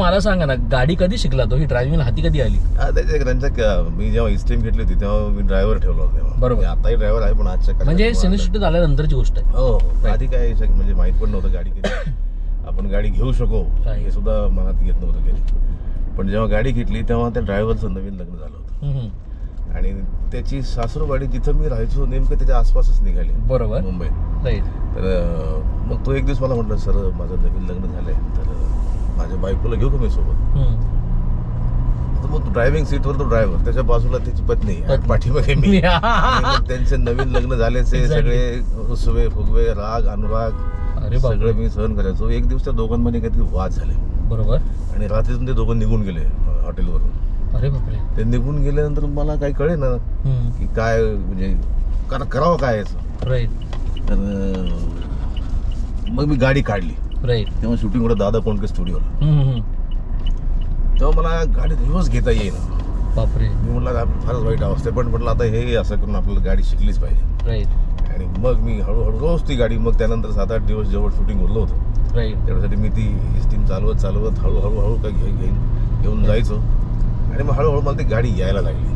मला सांगा ना, गाडी कधी शिकला तो? ही ड्रायव्हिंग हाती कधी आली? मी जेव्हा इस्टीम घेतली होती तेव्हा मी ड्रायव्हर ठेवला होता तेव्हा. बरोबर. आताही ड्रायव्हर आहे पण आजच्या काळात म्हणजे सिनेस्टिट आल्यानंतरची गोष्ट आहे. हो आधी काय म्हणजे माहित पण नव्हतं गाडी किती आपण गाडी घेऊ शकू हे सुद्धा मनात येत नव्हतं कधी. पण जेव्हा गाडी घेतली तेव्हा त्या ड्रायव्हरचं नवीन लग्न झालं होतं आणि त्याची सासरूवाडी जिथं मी राहायचो नेमकं त्याच्या आसपासच निघाली. बरोबर. मुंबईत. तर मग तो एक दिवस मला म्हटलं, सर माझं नवीन लग्न झालंय तर माझ्या बायकोला घेऊ का मी सोबत? तर मग ड्रायव्हिंग सीटवर तो ड्रायव्हर, त्याच्या बाजूला त्याची पत्नी, पाठीमागे मी. त्यांचे नवीन लग्न झाल्याचे सगळे रुसवे फुगवे राग अनुराग सगळं मी सहन करायचो. एक दिवस त्या दोघांमध्ये काहीतरी वाद झाले. बरोबर. आणि रात्रीतून ते दोघं निघून गेले हॉटेलवरून. अरे बापरे. ते निघून गेल्यानंतर मला काही कळे ना की काय म्हणजे करावं काय याचं. तर मग मी गाडी काढली. तेव्हा शूटिंग होतं दादा कोंडके स्टुडिओला. तेव्हा मला गाडी रिव्हर्स घेता येईना. बापरे. मी म्हटलं फारच वाईट अवस्था आहे पण म्हटलं आता हे असं करून आपल्याला गाडी शिकलीच पाहिजे. आणि मग मी हळूहळू रोज ती गाडी, मग त्यानंतर 7-8 दिवस जेव्हा शूटिंग उरलं होतं त्याच्यासाठी मी ती इस्टीम चालवत हळूहळू काही घेऊन जायचो आणि मग हळूहळू मला ती गाडी यायला लागली.